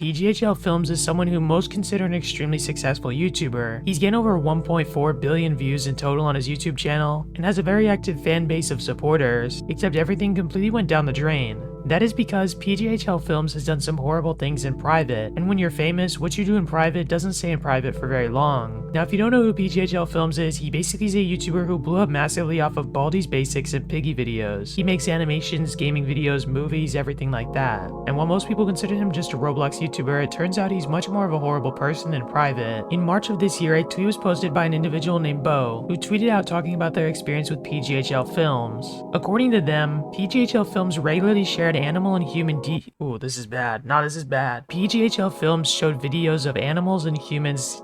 PghLFilms is someone who most consider an extremely successful YouTuber. He's getting over 1.4 billion views in total on his YouTube channel, and has a very active fan base of supporters, except everything completely went down the drain. That is because PghLFilms has done some horrible things in private, and when you're famous, what you do in private doesn't stay in private for very long. Now if you don't know who PghLFilms is, he basically is a YouTuber who blew up massively off of Baldi's Basics and Piggy videos. He makes animations, gaming videos, movies, everything like that. And while most people consider him just a Roblox YouTuber, it turns out he's much more of a horrible person in private. In March of this year, a tweet was posted by an individual named Bo, who tweeted out talking about their experience with PghLFilms. According to them, PghLFilms regularly shared animal and human Ooh, this is bad. No, this is bad. PghLFilms showed videos of animals and humans,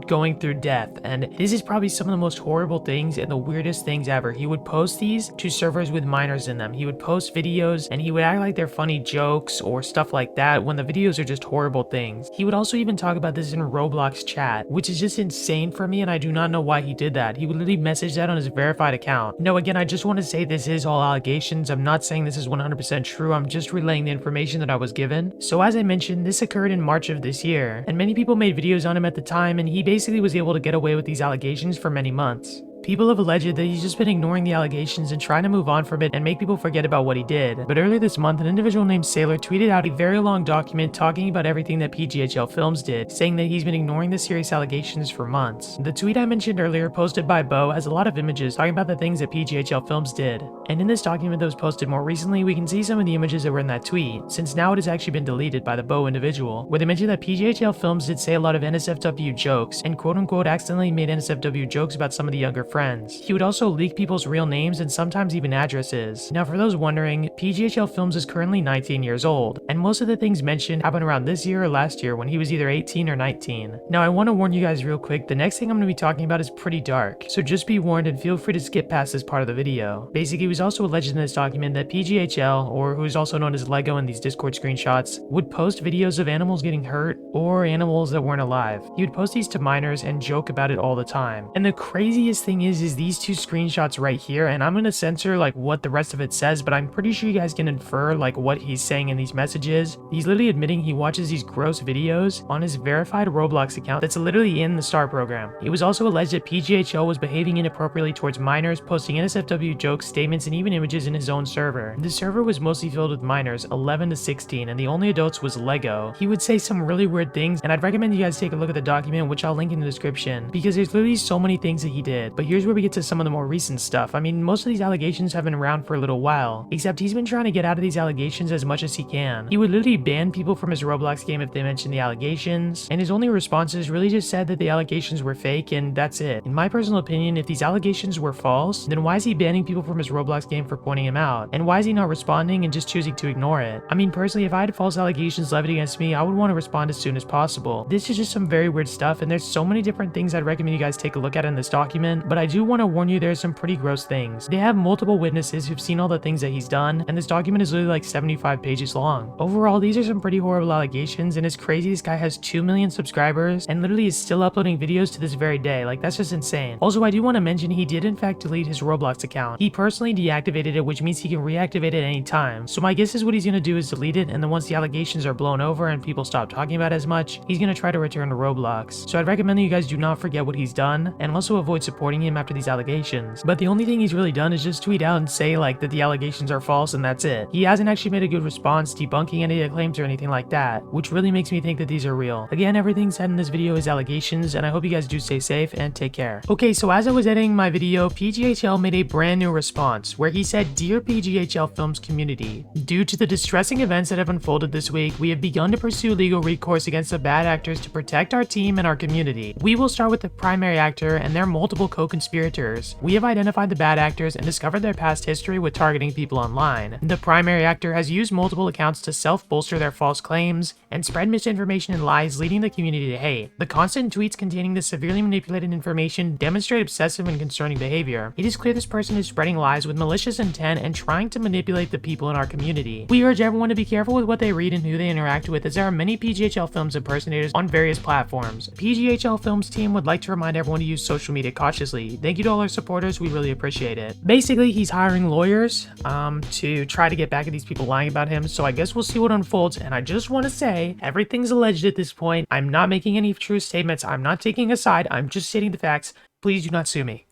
going through death, and this is probably some of the most horrible things and the weirdest things ever. He would post these to servers with minors in them. He would post videos and he would act like they're funny jokes or stuff like that when the videos are just horrible things. He would also even talk about this in Roblox chat, which is just insane for me, and I do not know why he did that. He would literally message that on his verified account. No, again, I just want to say this is all allegations. I'm not saying this is 100% true. I'm just relaying the information that I was given. So as I mentioned, this occurred in March of this year, and many people made videos on him at the time, and he basically was able to get away with these allegations for many months. People have alleged that he's just been ignoring the allegations and trying to move on from it and make people forget about what he did. But earlier this month, an individual named Sailor tweeted out a very long document talking about everything that PghLFilms did, saying that he's been ignoring the serious allegations for months. The tweet I mentioned earlier, posted by Bo, has a lot of images talking about the things that PghLFilms did. And in this document that was posted more recently, we can see some of the images that were in that tweet, since now it has actually been deleted by the Bo individual, where they mentioned that PghLFilms did say a lot of NSFW jokes and quote-unquote accidentally made NSFW jokes about some of the younger friends. He would also leak people's real names and sometimes even addresses. Now for those wondering, PghLFilms is currently 19 years old, and most of the things mentioned happened around this year or last year when he was either 18 or 19. Now I want to warn you guys real quick, the next thing I'm going to be talking about is pretty dark, so just be warned and feel free to skip past this part of the video. Basically, it was also alleged in this document that PGHL, or who is also known as Lego in these Discord screenshots, would post videos of animals getting hurt or animals that weren't alive. He would post these to minors and joke about it all the time. And the craziest thing is these two screenshots right here, and I'm gonna censor like what the rest of it says, but I'm pretty sure you guys can infer like what he's saying in these messages. He's literally admitting he watches these gross videos on his verified Roblox account that's literally in the STAR program. It was also alleged that PGHL was behaving inappropriately towards minors, posting NSFW jokes, statements, and even images in his own server. The server was mostly filled with minors, 11 to 16, and the only adults was Lego. He would say some really weird things, and I'd recommend you guys take a look at the document, which I'll link in the description, because there's literally so many things that he did. But here's where we get to some of the more recent stuff. I mean, most of these allegations have been around for a little while, except he's been trying to get out of these allegations as much as he can. He would literally ban people from his Roblox game if they mentioned the allegations, and his only responses really just said that the allegations were fake, and that's it. In my personal opinion, if these allegations were false, then why is he banning people from his Roblox game for pointing him out? And why is he not responding and just choosing to ignore it? I mean, personally, if I had false allegations levied against me, I would want to respond as soon as possible. This is just some very weird stuff, and there's so many different things I'd recommend you guys take a look at in this document, but I do want to warn you there's some pretty gross things. They have multiple witnesses who've seen all the things that he's done, and this document is literally like 75 pages long. Overall, these are some pretty horrible allegations, and it's crazy this guy has 2 million subscribers and literally is still uploading videos to this very day. Like, that's just insane. Also, I do want to mention he did in fact delete his Roblox account. He personally deactivated it, which means he can reactivate it any time. So my guess is what he's gonna do is delete it, and then once the allegations are blown over and people stop talking about it as much, he's gonna try to return to Roblox. So I'd recommend that you guys do not forget what he's done, and also avoid supporting him after these allegations. But the only thing he's really done is just tweet out and say like that the allegations are false, and that's it. He hasn't actually made a good response debunking any of the claims or anything like that, which really makes me think that these are real. Again, everything said in this video is allegations, and I hope you guys do stay safe and take care. Okay, so as I was editing my video, PGHL made a brand new response where he said, "Dear PghLFilms community, due to the distressing events that have unfolded this week, we have begun to pursue legal recourse against the bad actors to protect our team and our community. We will start with the primary actor and their multiple co-conspirators. We have identified the bad actors and discovered their past history with targeting people online. The primary actor has used multiple accounts to self-bolster their false claims and spread misinformation and lies, leading the community to hate. The constant tweets containing this severely manipulated information demonstrate obsessive and concerning behavior. It is clear this person is spreading lies with malicious intent and trying to manipulate the people in our community. We urge everyone to be careful with what they read and who they interact with, as there are many PghLFilms PghLFilms impersonators on various platforms. PghLFilms team would like to remind everyone to use social media cautiously. Thank you to all our supporters, we really appreciate it. Basically, he's hiring lawyers to try to get back at these people lying about him, so I guess we'll see what unfolds, and I just want to say, everything's alleged at this point. I'm not making any true statements, I'm not taking a side, I'm just stating the facts. Please do not sue me.